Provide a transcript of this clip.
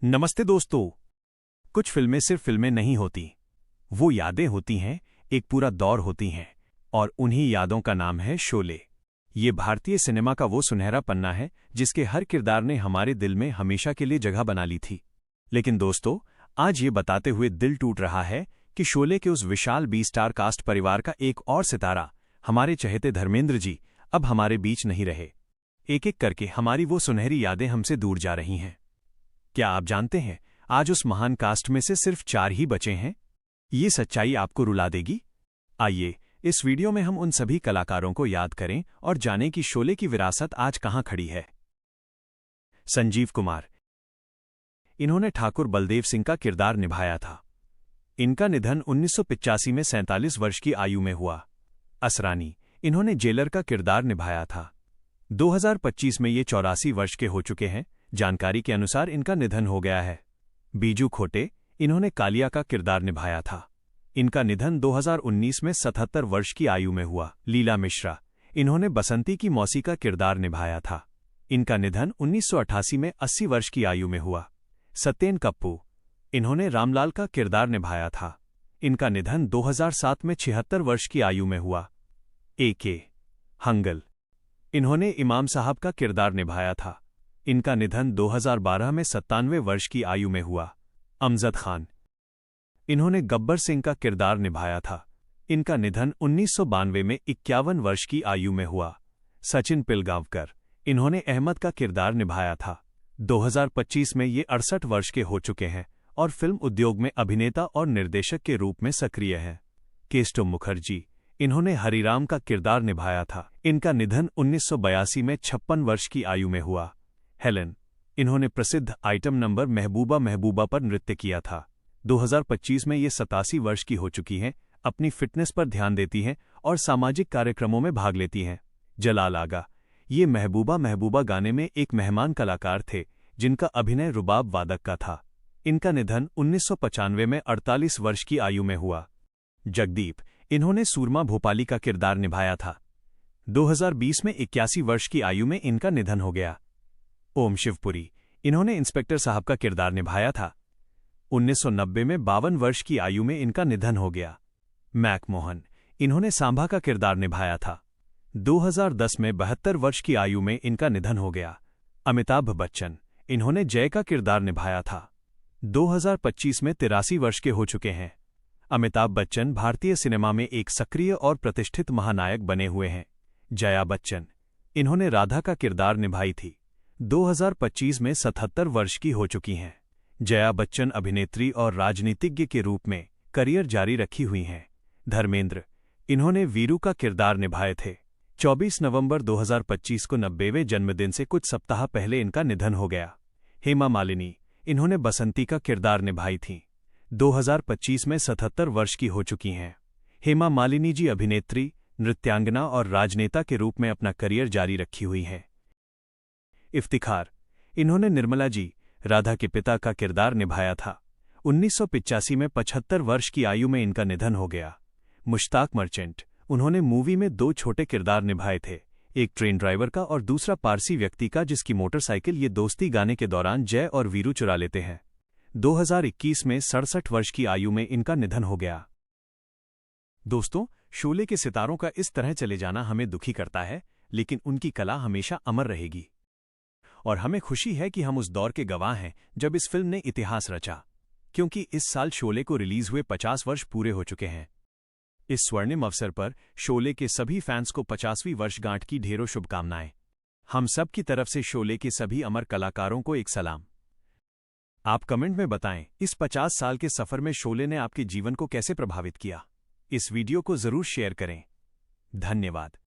नमस्ते दोस्तों। कुछ फिल्में सिर्फ फिल्में नहीं होती, वो यादें होती हैं, एक पूरा दौर होती हैं, और उन्हीं यादों का नाम है शोले। ये भारतीय सिनेमा का वो सुनहरा पन्ना है जिसके हर किरदार ने हमारे दिल में हमेशा के लिए जगह बना ली थी। लेकिन दोस्तों, आज ये बताते हुए दिल टूट रहा है कि शोले के उस विशाल 20 स्टार कास्ट परिवार का एक और सितारा, हमारे चहेते धर्मेंद्र जी, अब हमारे बीच नहीं रहे। एक एक करके हमारी वो सुनहरी यादें हमसे दूर जा रही हैं। क्या आप जानते हैं, आज उस महान कास्ट में से सिर्फ 4 ही बचे हैं? ये सच्चाई आपको रुला देगी। आइए, इस वीडियो में हम उन सभी कलाकारों को याद करें और जानें कि शोले की विरासत आज कहां खड़ी है। संजीव कुमार, इन्होंने ठाकुर बलदेव सिंह का किरदार निभाया था। इनका निधन 1985 में 47 वर्ष की आयु में हुआ। असरानी, इन्होंने जेलर का किरदार निभाया था। 2025 में ये 84 वर्ष के हो चुके हैं। जानकारी के अनुसार इनका निधन हो गया है। बीजू खोटे, इन्होंने कालिया का किरदार निभाया था। इनका निधन 2019 में 77 वर्ष की आयु में हुआ। लीला मिश्रा, इन्होंने बसंती की मौसी का किरदार निभाया था। इनका निधन 1988 में 80 वर्ष की आयु में हुआ। सत्येन कप्पू, इन्होंने रामलाल का किरदार निभाया था। इनका निधन 2007 में 76 वर्ष की आयु में हुआ। A.K. हंगल, इन्होंने इमाम साहब का किरदार निभाया था। इनका निधन 2012 में 97 वर्ष की आयु में हुआ। अमजद खान, इन्होंने गब्बर सिंह का किरदार निभाया था। इनका निधन 1992 में 51 वर्ष की आयु में हुआ। सचिन पिलगांवकर, इन्होंने अहमद का किरदार निभाया था। 2025 में ये 68 वर्ष के हो चुके हैं और फिल्म उद्योग में अभिनेता और निर्देशक के रूप में सक्रिय हैं। केस्टो मुखर्जी, इन्होंने हरिराम का किरदार निभाया था। इनका निधन 1982 में 56 वर्ष की आयु में हुआ। हेलेन, इन्होंने प्रसिद्ध आइटम नंबर महबूबा महबूबा पर नृत्य किया था। 2025 में ये 87 वर्ष की हो चुकी हैं। अपनी फिटनेस पर ध्यान देती हैं और सामाजिक कार्यक्रमों में भाग लेती हैं। जलाल आगा, ये महबूबा महबूबा गाने में एक मेहमान कलाकार थे जिनका अभिनय रुबाब वादक का था। इनका निधन 1995 में 48 वर्ष की आयु में हुआ। जगदीप, इन्होंने सूरमा भोपाली का किरदार निभाया था। 2020 में 81 वर्ष की आयु में इनका निधन हो गया। ओम शिवपुरी, इन्होंने इंस्पेक्टर साहब का किरदार निभाया था। 1990 में 52 वर्ष की आयु में इनका निधन हो गया। मैक मोहन, इन्होंने सांभा का किरदार निभाया था। 2010 में 72 वर्ष की आयु में इनका निधन हो गया। अमिताभ बच्चन, इन्होंने जय का किरदार निभाया था। 2025 में 83 वर्ष के हो चुके हैं। अमिताभ बच्चन भारतीय सिनेमा में एक सक्रिय और प्रतिष्ठित महानायक बने हुए हैं। जया बच्चन, इन्होंने राधा का किरदार निभाई थी। 2025 में 77 वर्ष की हो चुकी हैं। जया बच्चन अभिनेत्री और राजनीतिज्ञ के रूप में करियर जारी रखी हुई हैं। धर्मेंद्र, इन्होंने वीरू का किरदार निभाए थे। 24 नवंबर 2025 को 90वें जन्मदिन से कुछ सप्ताह पहले इनका निधन हो गया। हेमा मालिनी, इन्होंने बसंती का किरदार निभाई थीं। 2025 में 77 वर्ष की हो चुकी हैं। हेमा मालिनी जी अभिनेत्री, नृत्यांगना और राजनेता के रूप में अपना करियर जारी रखी हुई हैं। इफ्तिखार, इन्होंने निर्मला जी, राधा के पिता का किरदार निभाया था। 1985 में 75 वर्ष की आयु में इनका निधन हो गया। मुश्ताक मर्चेंट, उन्होंने मूवी में 2 छोटे किरदार निभाए थे, एक ट्रेन ड्राइवर का और दूसरा पारसी व्यक्ति का जिसकी मोटरसाइकिल ये दोस्ती गाने के दौरान जय और वीरू चुरा लेते हैं। 2021 में 67 वर्ष की आयु में इनका निधन हो गया। दोस्तों, शोले के सितारों का इस तरह चले जाना हमें दुखी करता है, लेकिन उनकी कला हमेशा अमर रहेगी। और हमें खुशी है कि हम उस दौर के गवाह हैं जब इस फिल्म ने इतिहास रचा, क्योंकि इस साल शोले को रिलीज हुए 50 वर्ष पूरे हो चुके हैं। इस स्वर्णिम अवसर पर शोले के सभी फैंस को 50वीं वर्षगांठ की ढेरों शुभकामनाएं। हम सब की तरफ से शोले के सभी अमर कलाकारों को एक सलाम। आप कमेंट में बताएं, इस 50 साल के सफर में शोले ने आपके जीवन को कैसे प्रभावित किया। इस वीडियो को जरूर शेयर करें। धन्यवाद।